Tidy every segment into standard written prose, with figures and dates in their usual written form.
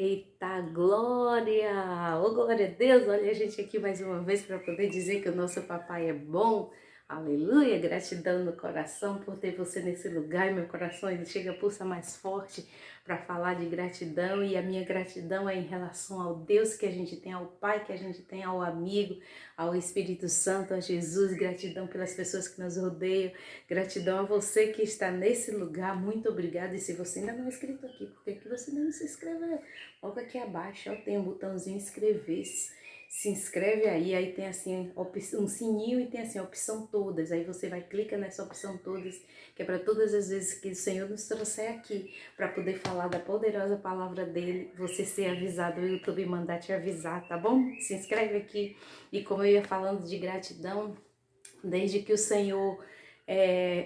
Eita glória! Ô glória a Deus! Olha a gente aqui mais uma vez para poder dizer que o nosso papai é bom. Aleluia! Gratidão no coração por ter você nesse lugar. E meu coração ele chega a pulsar mais forte para falar de gratidão. E a minha gratidão é em relação ao Deus que a gente tem, ao Pai que a gente tem, ao amigo, ao Espírito Santo, a Jesus. Gratidão pelas pessoas que nos rodeiam. Gratidão a você que está nesse lugar. Muito obrigada. E se você ainda não é inscrito aqui, por que você ainda não se inscreveu? Logo aqui abaixo, ó, tem um botãozinho inscrever-se. Se inscreve aí tem assim um sininho e tem assim a opção todas. Aí você vai, clica nessa opção todas, que é para todas as vezes que o Senhor nos trouxer aqui, para poder falar da poderosa palavra dele, você ser avisado, o YouTube mandar te avisar, tá bom? Se inscreve aqui. E como eu ia falando de gratidão, desde que o Senhor,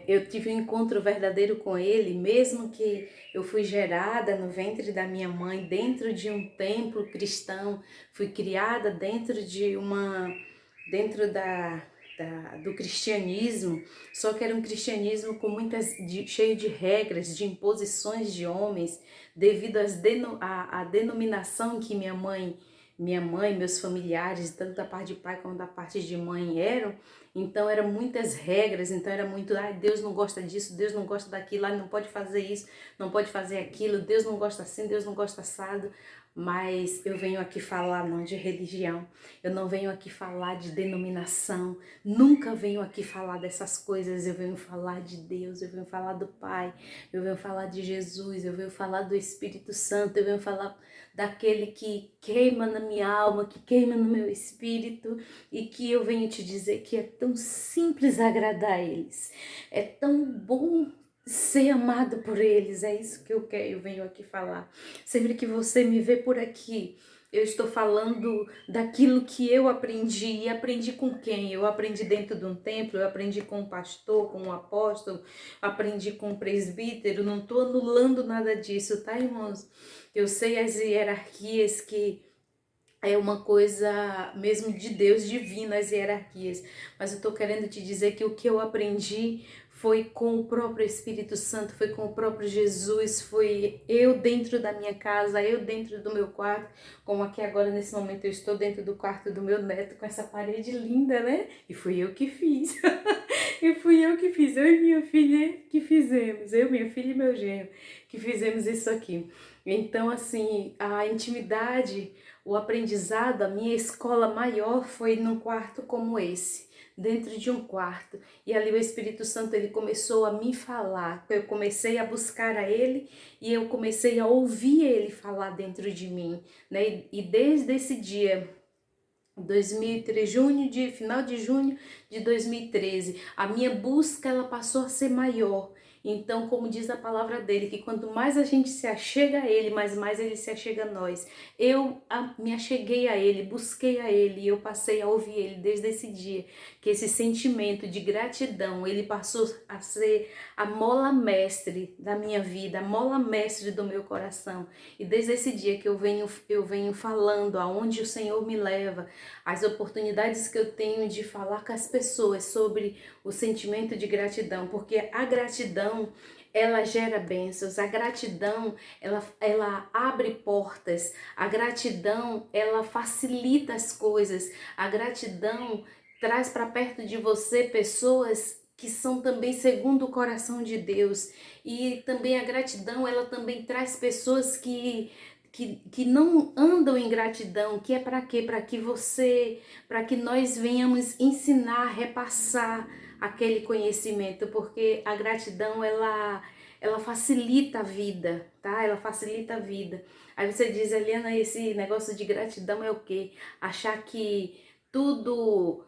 eu tive um encontro verdadeiro com Ele, mesmo que eu fui gerada no ventre da minha mãe, dentro de um templo cristão, fui criada dentro do cristianismo, só que era um cristianismo com cheio de regras, de imposições de homens, devido à denominação que minha mãe, meus familiares, tanto da parte de pai como da parte de mãe eram. Então eram muitas regras, então era muito, Deus não gosta disso, Deus não gosta daquilo, não pode fazer isso, não pode fazer aquilo, Deus não gosta assim, Deus não gosta assado. Mas eu venho aqui falar não de religião, eu não venho aqui falar de denominação, nunca venho aqui falar dessas coisas, eu venho falar de Deus, eu venho falar do Pai, eu venho falar de Jesus, eu venho falar do Espírito Santo, eu venho falar daquele que queima na minha alma, que queima no meu espírito, e que eu venho te dizer que é tão simples agradar a eles, é tão bom ser amado por eles, é isso que eu venho aqui falar. Sempre que você me vê por aqui, eu estou falando daquilo que eu aprendi. E aprendi com quem? Eu aprendi dentro de um templo, eu aprendi com um pastor, com um apóstolo, aprendi com um presbítero, não estou anulando nada disso, tá, irmãos? Eu sei as hierarquias que é uma coisa mesmo de Deus, divina, as hierarquias. Mas eu estou querendo te dizer que o que eu aprendi foi com o próprio Espírito Santo, foi com o próprio Jesus, foi eu dentro da minha casa, eu dentro do meu quarto, como aqui agora nesse momento eu estou dentro do quarto do meu neto com essa parede linda, né? E fui eu que fiz. E fui eu que fiz, eu e minha filha que fizemos, eu, minha filha e meu genro, que fizemos isso aqui. Então, assim, a intimidade, o aprendizado, a minha escola maior foi num quarto como esse, dentro de um quarto. E ali o Espírito Santo, ele começou a me falar. Eu comecei a buscar a ele e eu comecei a ouvir ele falar dentro de mim, né? E desde esse dia, 2003, final de junho de 2013, a minha busca ela passou a ser maior. Então, como diz a palavra dele, que quanto mais a gente se achega a ele, mais ele se achega a nós. Me acheguei a ele, busquei a ele, e eu passei a ouvir ele desde esse dia, que esse sentimento de gratidão, ele passou a ser a mola mestre da minha vida, a mola mestre do meu coração. E desde esse dia que eu venho falando aonde o Senhor me leva, as oportunidades que eu tenho de falar com as pessoas sobre o sentimento de gratidão, porque a gratidão, ela gera bênçãos, a gratidão, ela abre portas, a gratidão, ela facilita as coisas, a gratidão traz para perto de você pessoas que são também segundo o coração de Deus. E também a gratidão, ela também traz pessoas que não andam em gratidão, que é para quê? Para que nós venhamos ensinar, repassar aquele conhecimento, porque a gratidão, ela facilita a vida, tá? Ela facilita a vida. Aí você diz, Eliana, esse negócio de gratidão é o quê? Achar que tudo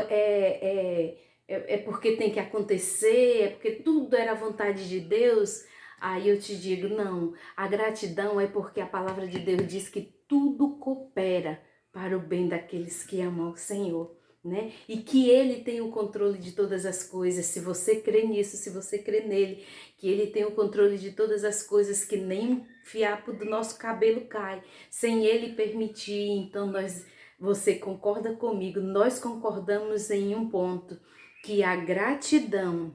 é porque tem que acontecer, é porque tudo era vontade de Deus. Aí eu te digo, não, a gratidão é porque a palavra de Deus diz que tudo coopera para o bem daqueles que amam o Senhor, né? E que Ele tem o controle de todas as coisas. Se você crê nisso, se você crê nele, que Ele tem o controle de todas as coisas, que nem um fiapo do nosso cabelo cai, sem Ele permitir, então você concorda comigo? Nós concordamos em um ponto, que a gratidão,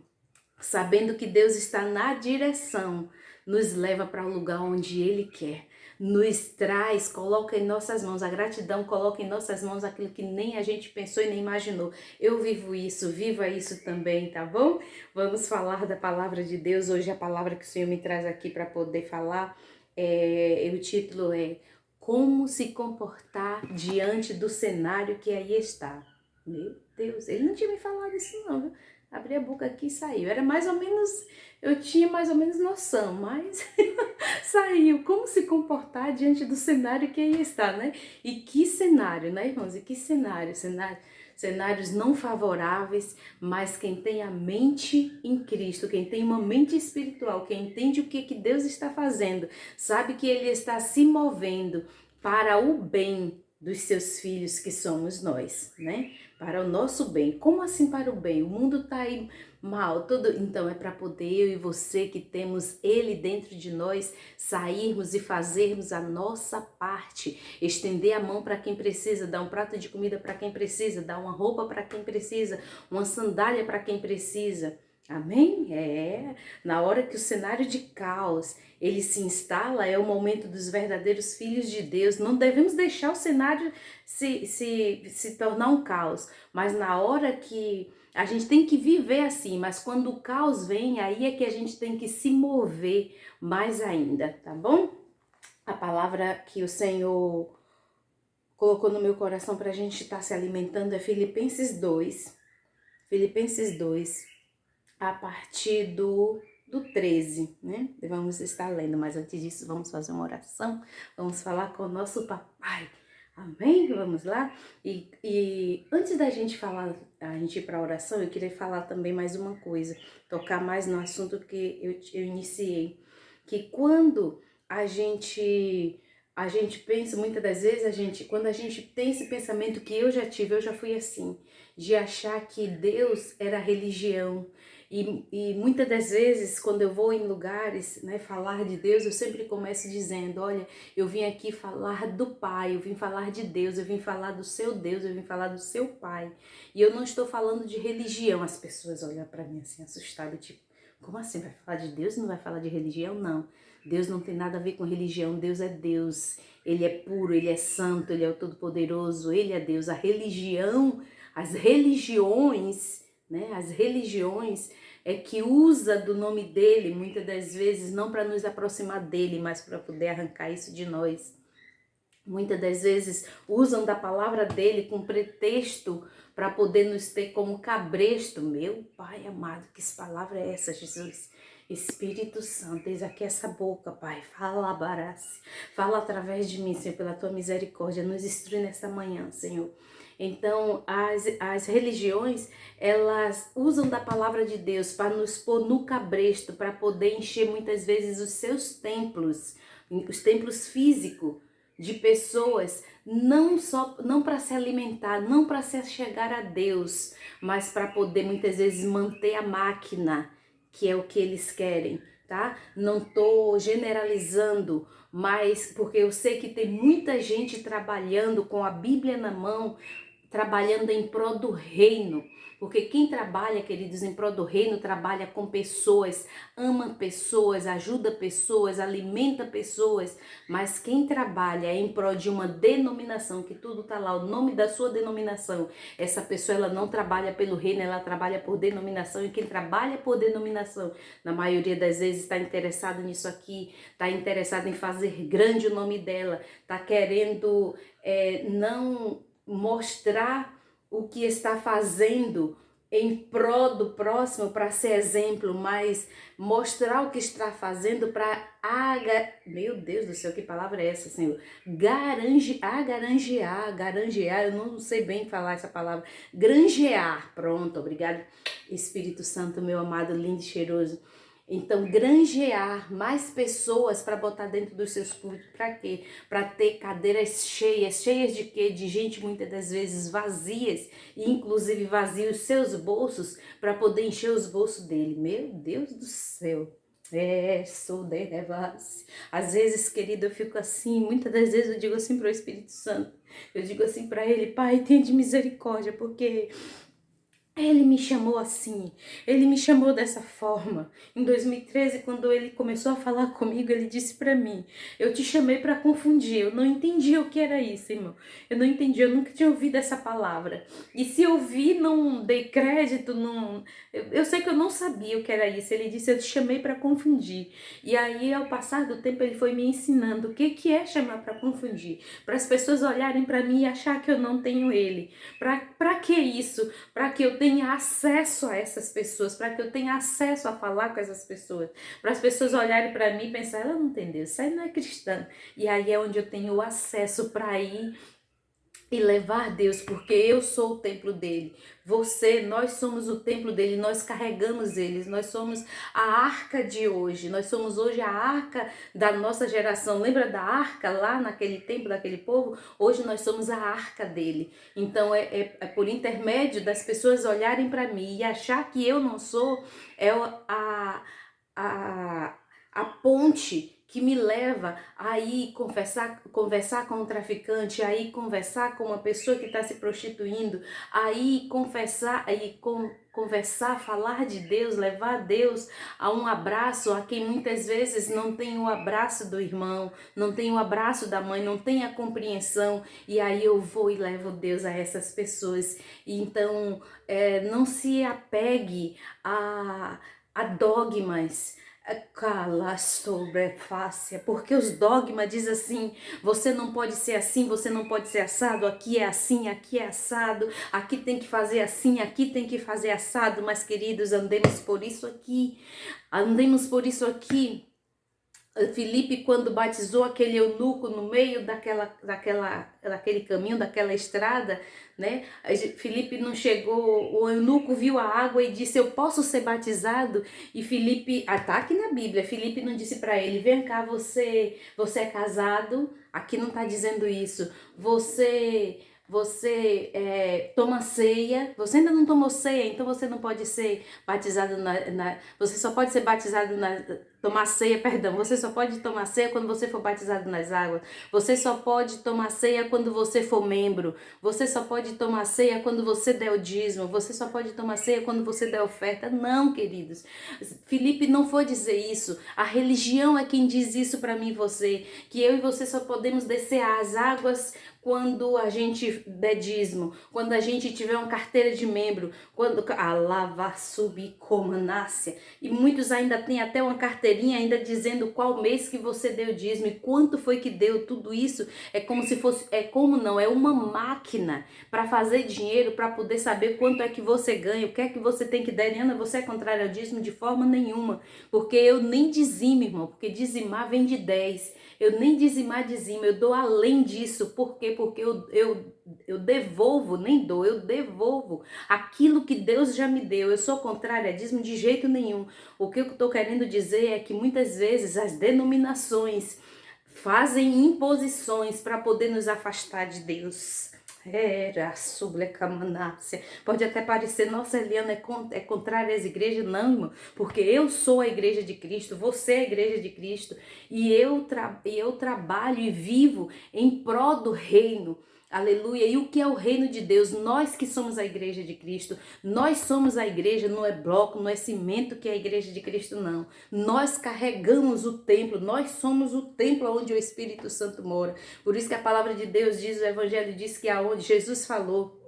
sabendo que Deus está na direção, nos leva para o lugar onde Ele quer. nos traz, coloca em nossas mãos. A gratidão coloca em nossas mãos aquilo que nem a gente pensou e nem imaginou. Eu vivo isso, viva isso também, tá bom? Vamos falar da palavra de Deus. Hoje a palavra que o Senhor me traz aqui para poder falar, o título é Como se comportar diante do cenário que aí está. Meu Deus, ele não tinha me falado isso não, viu? Abri a boca aqui e saiu. Era mais ou menos, eu tinha mais ou menos noção, mas saiu. Como se comportar diante do cenário que aí está, né? E que cenário, né, irmãos? E que cenário? Cenários não favoráveis, mas quem tem a mente em Cristo, quem tem uma mente espiritual, quem entende o que Deus está fazendo, sabe que Ele está se movendo para o bem dos seus filhos que somos nós, né? Para o nosso bem. Como assim para o bem? O mundo está aí mal, então é para poder eu e você que temos Ele dentro de nós sairmos e fazermos a nossa parte, estender a mão para quem precisa, dar um prato de comida para quem precisa, dar uma roupa para quem precisa, uma sandália para quem precisa. Amém? Na hora que o cenário de caos ele se instala, é o momento dos verdadeiros filhos de Deus. Não devemos deixar o cenário se tornar um caos, mas na hora que a gente tem que viver assim, mas quando o caos vem, aí é que a gente tem que se mover mais ainda, tá bom? A palavra que o Senhor colocou no meu coração para a gente estar se alimentando é Filipenses 2. Filipenses 2, a partir do 13, né? Vamos estar lendo, mas antes disso vamos fazer uma oração, vamos falar com o nosso papai, amém? Vamos lá? E antes da gente falar, a gente ir para a oração, eu queria falar também mais uma coisa, tocar mais no assunto que eu iniciei, que quando a gente pensa, muitas das vezes, quando a gente tem esse pensamento que eu já tive, eu já fui assim, de achar que Deus era religião. E muitas das vezes, quando eu vou em lugares, né, falar de Deus, eu sempre começo dizendo, olha, eu vim aqui falar do Pai, eu vim falar de Deus, eu vim falar do seu Deus, eu vim falar do seu Pai. E eu não estou falando de religião. As pessoas olham para mim assim, assustadas, tipo, como assim? Vai falar de Deus e não vai falar de religião? Não. Deus não tem nada a ver com religião, Deus é Deus. Ele é puro, Ele é santo, Ele é o Todo-Poderoso, Ele é Deus. A religião, as religiões, né? As religiões é que usa do nome dele, muitas das vezes, não para nos aproximar dele, mas para poder arrancar isso de nós. Muitas das vezes usam da palavra dele com pretexto para poder nos ter como cabresto. Meu Pai amado, que palavra é essa, Jesus? Espírito Santo, eis aqui essa boca, Pai, fala, Barace, fala através de mim, Senhor, pela tua misericórdia, nos instrui nesta manhã, Senhor. Então, as religiões, elas usam da palavra de Deus para nos pôr no cabresto, para poder encher muitas vezes os seus templos, os templos físicos de pessoas, não para se alimentar, não para se chegar a Deus, mas para poder muitas vezes manter a máquina, que é o que eles querem, tá? Não tô generalizando, mas porque eu sei que tem muita gente trabalhando com a Bíblia na mão, trabalhando em prol do reino, porque quem trabalha, queridos, em prol do reino, trabalha com pessoas, ama pessoas, ajuda pessoas, alimenta pessoas, mas quem trabalha em prol de uma denominação, que tudo tá lá, o nome da sua denominação, essa pessoa, ela não trabalha pelo reino, ela trabalha por denominação, e quem trabalha por denominação, na maioria das vezes está interessado nisso aqui, está interessado em fazer grande o nome dela, está querendo não mostrar o que está fazendo em prol do próximo para ser exemplo, mas mostrar o que está fazendo para meu Deus do céu, que palavra é essa, Senhor? Garangear, eu não sei bem falar essa palavra. Granjear, pronto, obrigado, Espírito Santo, meu amado, lindo e cheiroso. Então, granjear mais pessoas para botar dentro dos seus cultos. Para quê? Para ter cadeiras cheias. Cheias de quê? De gente muitas das vezes vazias. E inclusive vazios os seus bolsos para poder encher os bolsos dele. Meu Deus do céu. Sou de revasse. Às vezes, querido, eu fico assim. Muitas das vezes eu digo assim para o Espírito Santo. Eu digo assim para ele, Pai, tenha de misericórdia, porque Ele me chamou assim, ele me chamou dessa forma. Em 2013, quando ele começou a falar comigo, ele disse para mim: eu te chamei para confundir. Eu não entendi o que era isso, irmão. Eu não entendi, eu nunca tinha ouvido essa palavra. E se eu vi, não dei crédito, não. Eu sei que eu não sabia o que era isso. Ele disse: eu te chamei para confundir. E aí, ao passar do tempo, ele foi me ensinando o que é chamar para confundir. Para as pessoas olharem para mim e achar que eu não tenho ele. Para que isso? Para que eu tenha acesso a essas pessoas, para que eu tenha acesso a falar com essas pessoas, para as pessoas olharem para mim e pensar, ela não tem Deus, isso aí não é cristã. E aí é onde eu tenho o acesso para ir e levar Deus, porque eu sou o templo dele. Você, nós somos o templo dele, nós carregamos eles, nós somos a arca de hoje, nós somos hoje a arca da nossa geração. Lembra da arca lá naquele tempo daquele povo? Hoje nós somos a arca dele. Então é por intermédio das pessoas olharem para mim e achar que eu não sou, é a, a ponte que me leva a ir conversar com um traficante, a ir conversar com uma pessoa que está se prostituindo, a ir conversar, falar de Deus, levar Deus a um abraço a quem muitas vezes não tem o abraço do irmão, não tem o abraço da mãe, não tem a compreensão, e aí eu vou e levo Deus a essas pessoas. E então não se apegue a dogmas. Cala sobre fácil, porque os dogmas diz assim, você não pode ser assim, você não pode ser assado, aqui é assim, aqui é assado, aqui tem que fazer assim, aqui tem que fazer assado, mas queridos, andemos por isso aqui, andemos por isso aqui. Filipe, quando batizou aquele eunuco no meio daquele caminho, daquela estrada, né? Filipe não chegou, o eunuco viu a água e disse, eu posso ser batizado? E Filipe, tá aqui na Bíblia, Filipe não disse para ele, vem cá, você é casado? Aqui não está dizendo isso. Você toma ceia, você ainda não tomou ceia, então você não pode ser batizado você só pode ser batizado tomar ceia, perdão, você só pode tomar ceia quando você for batizado nas águas, você só pode tomar ceia quando você for membro, você só pode tomar ceia quando você der o dízimo, você só pode tomar ceia quando você der oferta. Não, queridos, Filipe não foi dizer isso, a religião é quem diz isso para mim e você, que eu e você só podemos descer às águas quando a gente der dízimo, quando a gente tiver uma carteira de membro, quando a lava subir como nácia, e muitos ainda têm até uma carteirinha ainda dizendo qual mês que você deu dízimo e quanto foi que deu. Tudo isso é como se fosse, é uma máquina para fazer dinheiro, para poder saber quanto é que você ganha, o que é que você tem que dar. Ana, você é contrário ao dízimo de forma nenhuma, porque eu nem dizimo, irmão, porque dizimar vem de 10. Eu nem dizimo, eu dou além disso. Por quê? Porque eu devolvo, nem dou, eu devolvo aquilo que Deus já me deu. Eu sou contrária a dízimo de jeito nenhum. O que eu estou querendo dizer é que muitas vezes as denominações fazem imposições para poder nos afastar de Deus. Era sublecamanácia. Pode até parecer, nossa, Eliana é contrária às igrejas. Não, irmão, porque eu sou a igreja de Cristo, você é a igreja de Cristo, e eu trabalho e vivo em prol do reino. Aleluia. E o que é o reino de Deus? Nós que somos a igreja de Cristo, nós somos a igreja, não é bloco, não é cimento que é a igreja de Cristo, não. Nós carregamos o templo, nós somos o templo onde o Espírito Santo mora. Por isso que a palavra de Deus diz, o Evangelho diz que aonde Jesus falou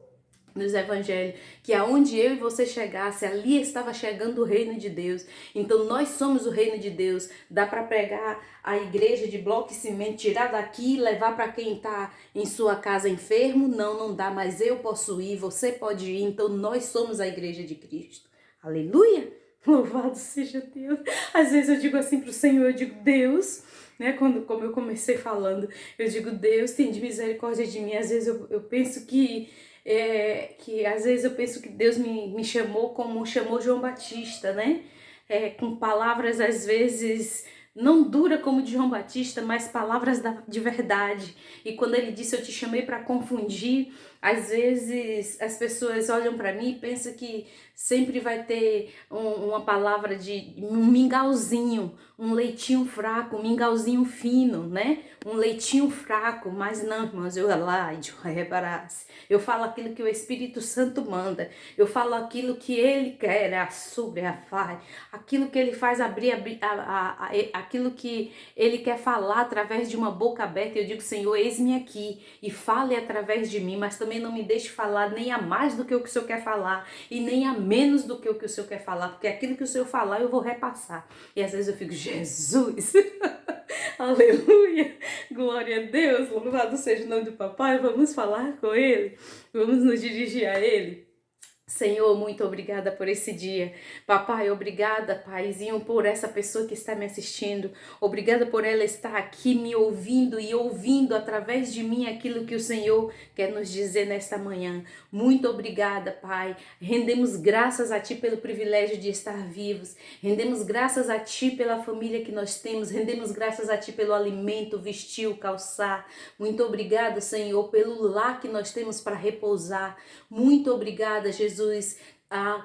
nos evangelhos, que aonde eu e você chegasse, ali estava chegando o reino de Deus. Então nós somos o reino de Deus. Dá para pregar a igreja de bloco e cimento, tirar daqui e levar para quem está em sua casa enfermo? Não, não dá, mas eu posso ir, você pode ir. Então nós somos a igreja de Cristo. Aleluia! Louvado seja Deus. Às vezes eu digo assim para o Senhor, eu digo, Deus, né? Como eu comecei falando, eu digo, Deus, tem de misericórdia de mim. Às vezes eu penso que às vezes eu penso que Deus me chamou como chamou João Batista, né? Com palavras às vezes não dura como de João Batista, mas palavras de verdade. E quando ele disse, eu te chamei para confundir, às vezes as pessoas olham para mim e pensam que sempre vai ter uma palavra de um mingauzinho, um leitinho fraco, um mingauzinho fino, né? Um leitinho fraco, mas não, irmãos, eu falo aquilo que o Espírito Santo manda, eu falo aquilo que Ele quer, aquilo que Ele faz aquilo que Ele quer falar através de uma boca aberta. Eu digo, Senhor, eis-me aqui e fale através de mim, mas também não me deixe falar nem a mais do que o Senhor quer falar e nem a menos do que o Senhor quer falar, porque aquilo que o Senhor falar eu vou repassar. E às vezes eu fico, Jesus, aleluia, glória a Deus, louvado seja o nome do papai. Vamos falar com Ele, vamos nos dirigir a Ele. Senhor, muito obrigada por esse dia. Papai, obrigada, Paizinho, por essa pessoa que está me assistindo. Obrigada por ela estar aqui me ouvindo e ouvindo através de mim aquilo que o Senhor quer nos dizer nesta manhã. Muito obrigada, Pai. Rendemos graças a Ti pelo privilégio de estar vivos. Rendemos graças a Ti pela família que nós temos. Rendemos graças a Ti pelo alimento, vestir, calçar. Muito obrigada, Senhor, pelo lar que nós temos para repousar. Muito obrigada, Jesus.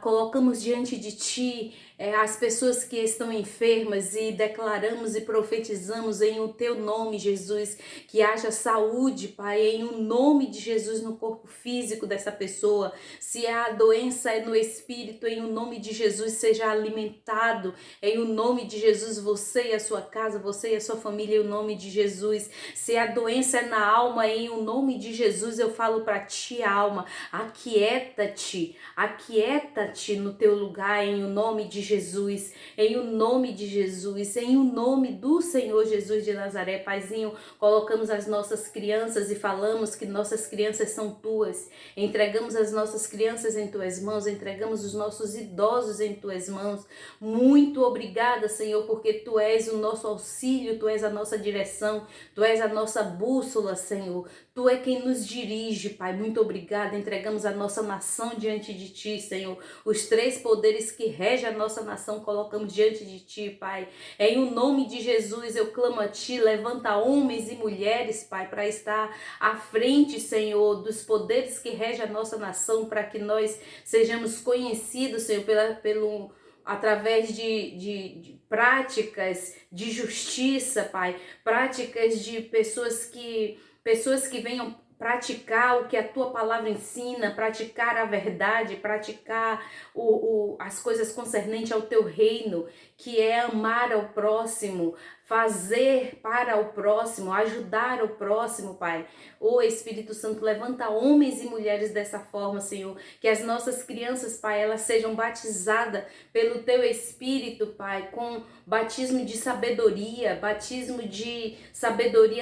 Colocamos diante de Ti as pessoas que estão enfermas e declaramos e profetizamos em o Teu nome, Jesus, que haja saúde, Pai, em o nome de Jesus no corpo físico dessa pessoa. Se a doença é no espírito, em o nome de Jesus seja alimentado, em o nome de Jesus, você e a sua casa, você e a sua família, em o nome de Jesus. Se a doença é na alma, em o nome de Jesus, eu falo para ti, alma, aquieta-te no teu lugar, em o nome de Jesus, em o nome de Jesus, em o nome do Senhor Jesus de Nazaré. Paizinho, colocamos as nossas crianças e falamos que nossas crianças são tuas. Entregamos as nossas crianças em tuas mãos, entregamos os nossos idosos em tuas mãos. Muito obrigada, Senhor, porque tu és o nosso auxílio, tu és a nossa direção, tu és a nossa bússola, Senhor. Tu é quem nos dirige, Pai. Muito obrigada. Entregamos a nossa nação diante de Ti, Senhor. Os três poderes que regem a nossa nação colocamos diante de Ti, Pai. Em o nome de Jesus eu clamo a Ti. Levanta homens e mulheres, Pai, para estar à frente, Senhor, dos poderes que regem a nossa nação, para que nós sejamos conhecidos, Senhor, através de práticas de justiça, Pai. Práticas de pessoas que venham praticar o que a tua palavra ensina, praticar a verdade, praticar as coisas concernentes ao teu reino, que é amar ao próximo, fazer para o próximo, ajudar o próximo, Pai. Ô Espírito Santo, levanta homens e mulheres dessa forma, Senhor, que as nossas crianças, Pai, elas sejam batizadas pelo teu Espírito, Pai, com batismo de sabedoria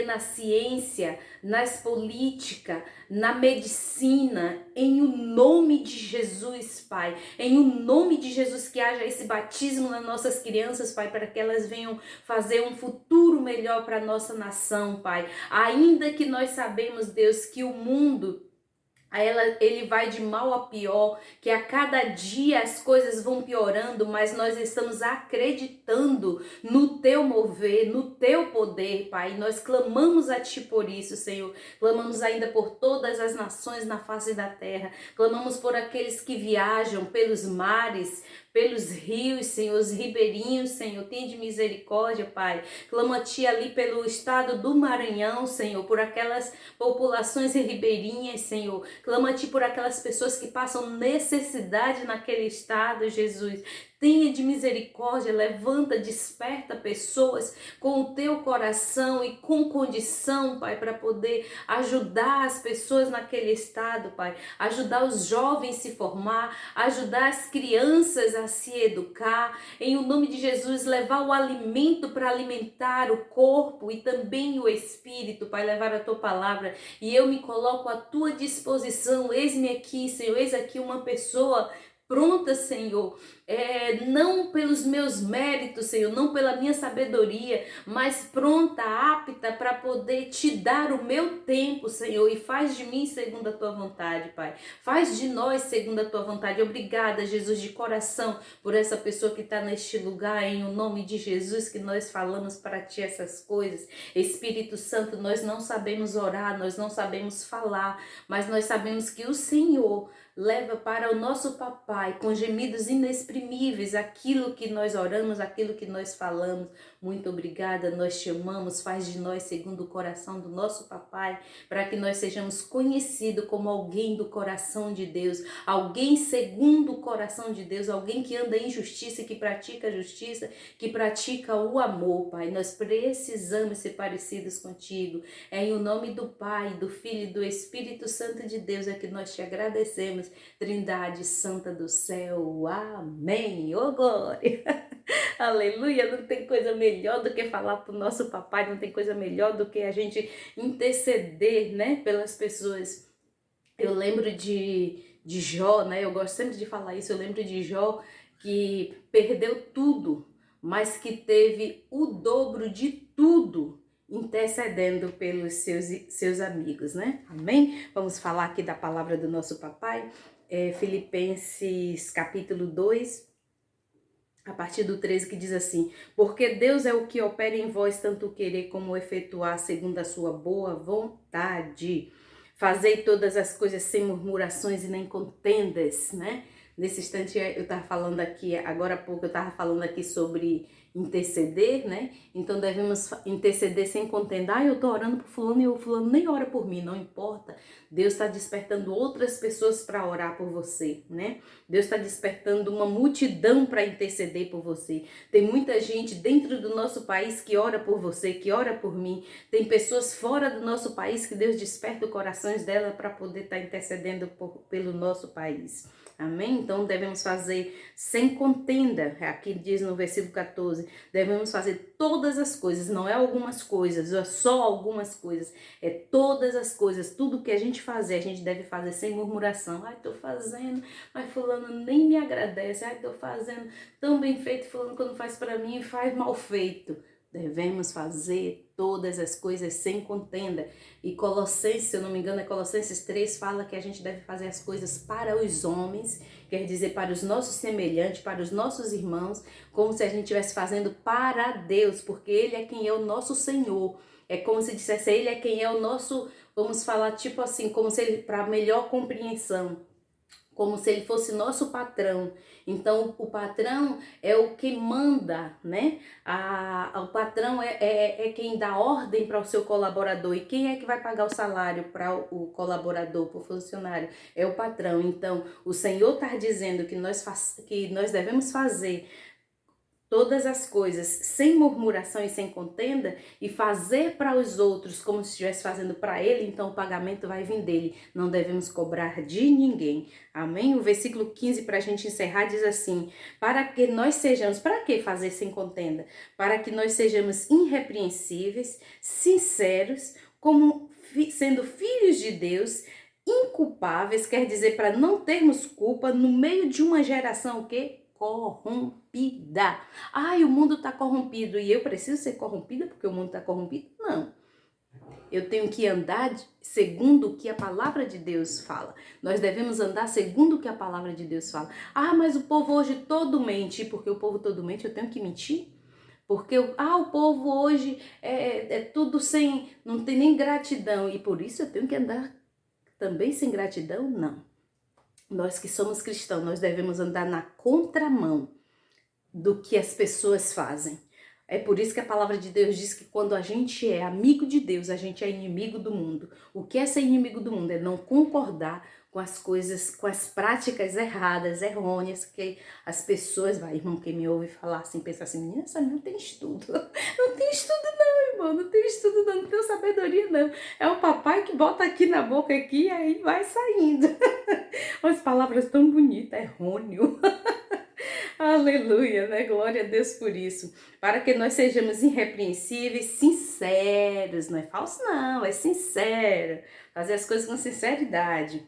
na ciência, nas políticas, na medicina, em o nome de Jesus, Pai. Em o nome de Jesus, que haja esse batismo nas nossas crianças, Pai, para que elas venham fazer um futuro melhor para a nossa nação, Pai. Ainda que nós sabemos, Deus, que o mundo ele vai de mal a pior, que a cada dia as coisas vão piorando, mas nós estamos acreditando no teu mover, no teu poder, Pai. Nós clamamos a ti por isso, Senhor. Clamamos ainda por todas as nações na face da terra. Clamamos por aqueles que viajam pelos mares, pelos rios, Senhor, os ribeirinhos, Senhor, tende misericórdia, Pai. Clamo a Ti ali pelo estado do Maranhão, Senhor, por aquelas populações ribeirinhas, Senhor. Clamo a Ti por aquelas pessoas que passam necessidade naquele estado, Jesus. Tenha de misericórdia, levanta, desperta pessoas com o teu coração e com condição, Pai, para poder ajudar as pessoas naquele estado, Pai. Ajudar os jovens a se formar, ajudar as crianças a se educar. Em o nome de Jesus, levar o alimento para alimentar o corpo e também o espírito, Pai, levar a tua palavra. E eu me coloco à tua disposição. Eis-me aqui, Senhor, eis aqui uma pessoa pronta, Senhor, não pelos meus méritos, Senhor, não pela minha sabedoria, mas pronta, apta para poder te dar o meu tempo, Senhor, e faz de mim segundo a tua vontade, Pai. Faz de nós segundo a tua vontade. Obrigada, Jesus, de coração, por essa pessoa que está neste lugar, em o nome de Jesus, que nós falamos para ti essas coisas. Espírito Santo, nós não sabemos orar, nós não sabemos falar, mas nós sabemos que o Senhor leva para o nosso papai Pai, com gemidos inexprimíveis, aquilo que nós oramos, aquilo que nós falamos. Muito obrigada, nós te amamos, faz de nós segundo o coração do nosso papai, para que nós sejamos conhecidos como alguém do coração de Deus, alguém segundo o coração de Deus, alguém que anda em justiça, que pratica a justiça, que pratica o amor, Pai. Nós precisamos ser parecidos contigo. É em o nome do Pai, do Filho e do Espírito Santo de Deus é que nós te agradecemos, Trindade Santa do céu. Amém. Ô glória. Aleluia. Não tem coisa melhor do que falar para o nosso papai, não tem coisa melhor do que a gente interceder, né, pelas pessoas. Eu lembro de Jó, né? Eu gosto sempre de falar isso. Eu lembro de Jó que perdeu tudo, mas que teve o dobro de tudo intercedendo pelos seus amigos, né? Amém? Vamos falar aqui da palavra do nosso papai. Filipenses capítulo 2, a partir do 13, que diz assim: porque Deus é o que opera em vós tanto querer como efetuar segundo a sua boa vontade. Fazei todas as coisas sem murmurações e nem contendas, né? Nesse instante eu estava falando aqui, agora há pouco eu estava falando aqui sobre interceder, né? Então devemos interceder sem contendar. Eu estou orando por fulano e o fulano nem ora por mim, não importa. Deus está despertando outras pessoas para orar por você, né? Deus está despertando uma multidão para interceder por você. Tem muita gente dentro do nosso país que ora por você, que ora por mim. Tem pessoas fora do nosso país que Deus desperta os corações dela para poder estar intercedendo pelo nosso país. Amém? Então devemos fazer sem contenda. Aqui diz no versículo 14, devemos fazer todas as coisas, não é algumas coisas, é só algumas coisas, é todas as coisas. Tudo que a gente fazer, a gente deve fazer sem murmuração. Ai, tô fazendo, mas fulano nem me agradece. Ai, tô fazendo tão bem feito, fulano quando faz para mim faz mal feito. Devemos fazer todas as coisas sem contenda. E Colossenses, se eu não me engano, Colossenses 3 fala que a gente deve fazer as coisas para os homens, quer dizer, para os nossos semelhantes, para os nossos irmãos, como se a gente estivesse fazendo para Deus, porque Ele é quem é o nosso Senhor. É como se dissesse, Ele é quem é o nosso, vamos falar tipo assim, como se Ele, para melhor compreensão, como se ele fosse nosso patrão. Então, o patrão é o que manda, né? O patrão é quem dá ordem para o seu colaborador. E quem é que vai pagar o salário para o colaborador, para o funcionário? É o patrão. Então, o Senhor está dizendo que nós devemos fazer todas as coisas sem murmuração e sem contenda, e fazer para os outros como se estivesse fazendo para ele, então o pagamento vai vir dele. Não devemos cobrar de ninguém. Amém? O versículo 15, para a gente encerrar, diz assim: para que nós sejamos, para que fazer sem contenda? Para que nós sejamos irrepreensíveis, sinceros, como sendo filhos de Deus, inculpáveis, quer dizer, para não termos culpa no meio de uma geração que corrompida. Ai, o mundo está corrompido e eu preciso ser corrompida porque o mundo está corrompido? Não. Eu tenho que andar segundo o que a palavra de Deus fala. Nós devemos andar segundo o que a palavra de Deus fala. Ah, mas o povo hoje todo mente. Porque o povo todo mente, eu tenho que mentir? Porque o povo hoje é tudo sem, não tem nem gratidão. E por isso eu tenho que andar também sem gratidão? Não. Nós que somos cristãos, nós devemos andar na contramão do que as pessoas fazem. É por isso que a palavra de Deus diz que quando a gente é amigo de Deus, a gente é inimigo do mundo. O que é ser inimigo do mundo? É não concordar com as coisas, com as práticas erradas, errôneas, que as pessoas, irmão, quem me ouve falar assim, pensa assim, menina, essa não tem estudo. Não tem estudo não, irmão, não tem estudo não tem sabedoria não. É o papai que bota aqui na boca aqui e aí vai saindo. As palavras tão bonitas, errôneo. Aleluia, né? Glória a Deus por isso. Para que nós sejamos irrepreensíveis, sinceros. Não é falso não, é sincero. Fazer as coisas com sinceridade.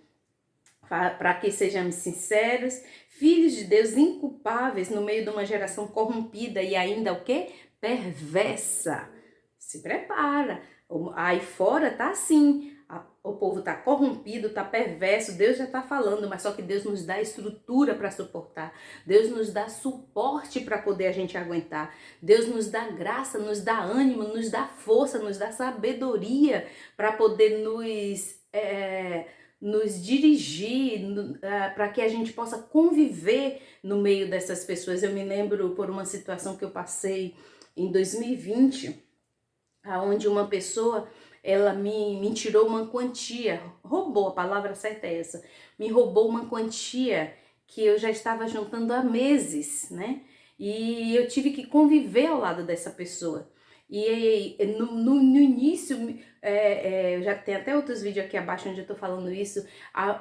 Para que sejamos sinceros, filhos de Deus, inculpáveis no meio de uma geração corrompida e ainda o quê? Perversa. Se prepara. Aí fora tá assim. O povo está corrompido, está perverso, Deus já está falando, mas só que Deus nos dá estrutura para suportar, Deus nos dá suporte para poder a gente aguentar, Deus nos dá graça, nos dá ânimo, nos dá força, nos dá sabedoria para poder nos dirigir para que a gente possa conviver no meio dessas pessoas. Eu me lembro por uma situação que eu passei em 2020, onde uma pessoa, ela me tirou uma quantia, roubou, a palavra certa é essa, me roubou uma quantia que eu já estava juntando há meses, né? E eu tive que conviver ao lado dessa pessoa. E no início, eu já tenho até outros vídeos aqui abaixo onde eu tô falando isso.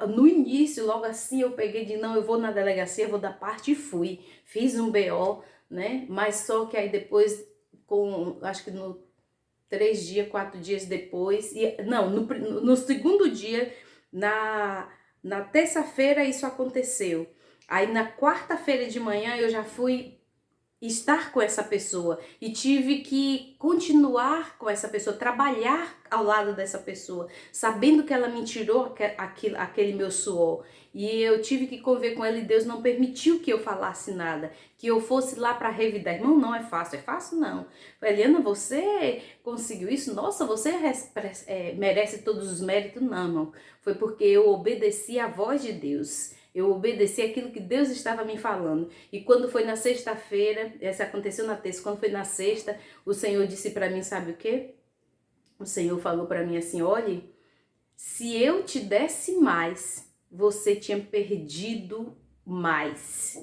No início, logo assim, eu peguei de não, eu vou na delegacia, vou dar parte e fui. Fiz um BO, né? Mas só que aí depois, acho que no 3 dias, 4 dias depois, não, no segundo dia, na terça-feira isso aconteceu. Aí na quarta-feira de manhã eu já fui estar com essa pessoa e tive que continuar com essa pessoa, trabalhar ao lado dessa pessoa, sabendo que ela me tirou aquele meu suor. E eu tive que conviver com ela e Deus não permitiu que eu falasse nada, que eu fosse lá para revidar. Irmão, não é fácil não. Eliana, você conseguiu isso? Nossa, você merece todos os méritos? Não, irmão. Foi porque eu obedeci à voz de Deus. Eu obedeci aquilo que Deus estava me falando. E quando foi na sexta-feira, essa aconteceu na terça, quando foi na sexta, o Senhor disse para mim, sabe o quê? O Senhor falou para mim assim, olhe, se eu te desse mais, você tinha perdido mais.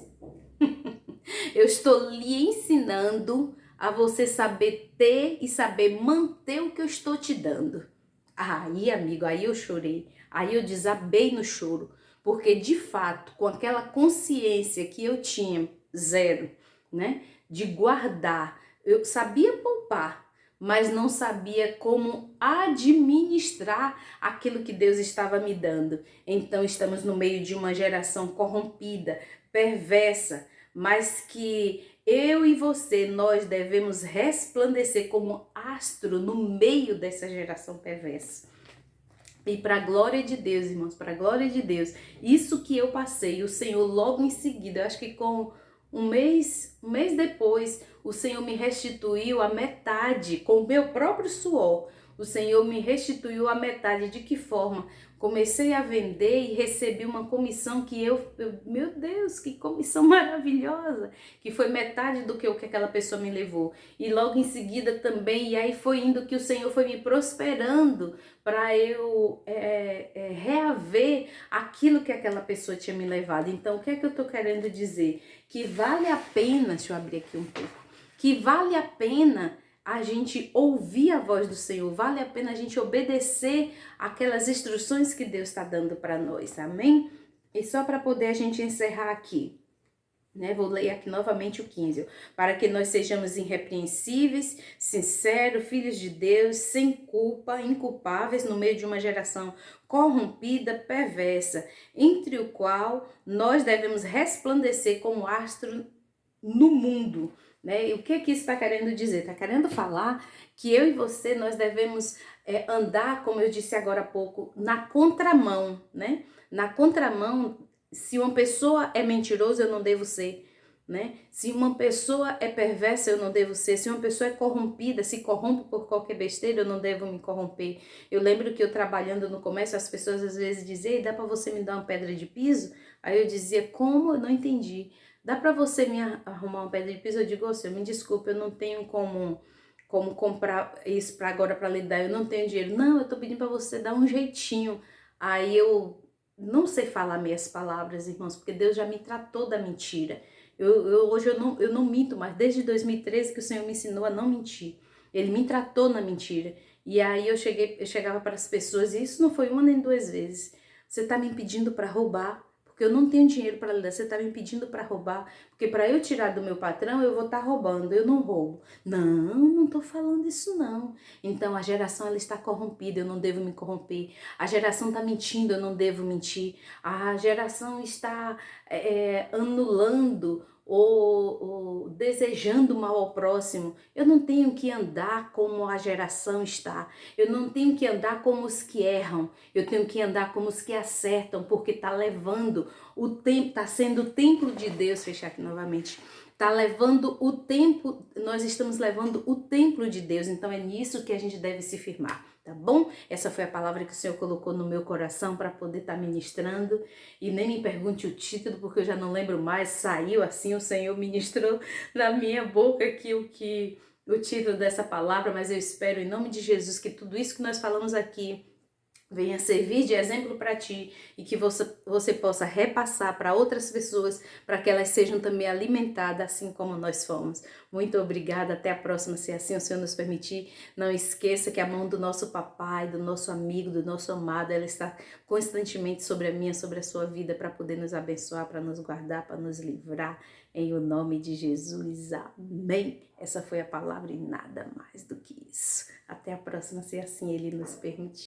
Eu estou lhe ensinando a você saber ter e saber manter o que eu estou te dando. Aí, amigo, aí eu chorei. Aí eu desabei no choro. Porque, de fato, com aquela consciência que eu tinha, zero, né? De guardar. Eu sabia poupar, mas não sabia como administrar aquilo que Deus estava me dando. Então, estamos no meio de uma geração corrompida, perversa, mas que eu e você, nós devemos resplandecer como astro no meio dessa geração perversa. E para a glória de Deus, irmãos, para a glória de Deus, isso que eu passei, o Senhor logo em seguida, eu acho que com um mês depois, o Senhor me restituiu a metade, com o meu próprio suor. O Senhor me restituiu a metade. De que forma? Comecei a vender e recebi uma comissão que meu Deus, que comissão maravilhosa, que foi metade do que aquela pessoa me levou. E logo em seguida também, e aí foi indo que o Senhor foi me prosperando para eu reaver aquilo que aquela pessoa tinha me levado. Então, o que é que eu estou querendo dizer? Que vale a pena, deixa eu abrir aqui um pouco, que vale a pena a gente ouvir a voz do Senhor, vale a pena a gente obedecer aquelas instruções que Deus está dando para nós, amém? E só para poder a gente encerrar aqui, né? Vou ler aqui novamente o 15. Para que nós sejamos irrepreensíveis, sinceros, filhos de Deus, sem culpa, inculpáveis no meio de uma geração corrompida, perversa, entre o qual nós devemos resplandecer como astro no mundo, né? E o que isso está querendo dizer? Está querendo falar que eu e você, nós devemos andar, como eu disse agora há pouco, na contramão, né? Na contramão. Se uma pessoa é mentirosa, eu não devo ser, né? Se uma pessoa é perversa, eu não devo ser. Se uma pessoa é corrompida, se corrompe por qualquer besteira, eu não devo me corromper. Eu lembro que eu trabalhando no comércio, as pessoas às vezes diziam, dá para você me dar uma pedra de piso? Aí eu dizia, como? Eu não entendi. Dá para você me arrumar uma pedra de piso? Eu digo, senhor, me desculpe, eu não tenho como comprar isso para agora para lhe dar, eu não tenho dinheiro. Não, eu tô pedindo para você dar um jeitinho. Aí eu não sei falar meias palavras, irmãos, porque Deus já me tratou da mentira. Hoje eu não minto, mas desde 2013 que o Senhor me ensinou a não mentir. Ele me tratou na mentira. E aí eu chegava para as pessoas, e isso não foi uma nem duas vezes. Você está me pedindo para roubar, porque eu não tenho dinheiro para lhe dar. Você está me pedindo para roubar, porque para eu tirar do meu patrão eu vou estar roubando, eu não roubo. Não estou falando isso não. Então a geração ela está corrompida, eu não devo me corromper. A geração está mentindo, eu não devo mentir. A geração está anulando ou desejando mal ao próximo. Eu não tenho que andar como a geração está. Eu não tenho que andar como os que erram. Eu tenho que andar como os que acertam, porque está levando o tempo, está sendo o templo de Deus. Fechar aqui novamente. Está levando o tempo, nós estamos levando o templo de Deus. Então é nisso que a gente deve se firmar. tá bom? Essa foi a palavra que o Senhor colocou no meu coração para poder estar ministrando. E nem me pergunte o título, porque eu já não lembro mais. Saiu assim, o Senhor ministrou na minha boca aqui o título dessa palavra, mas eu espero em nome de Jesus que tudo isso que nós falamos aqui venha servir de exemplo para ti e que você possa repassar para outras pessoas, para que elas sejam também alimentadas assim como nós fomos. Muito obrigada, até a próxima, se assim o Senhor nos permitir. Não esqueça que a mão do nosso papai, do nosso amigo, do nosso amado, ela está constantemente sobre a minha, sobre a sua vida, para poder nos abençoar, para nos guardar, para nos livrar, em o nome de Jesus. Amém. Essa foi a palavra e nada mais do que isso. Até a próxima, se assim Ele nos permitir.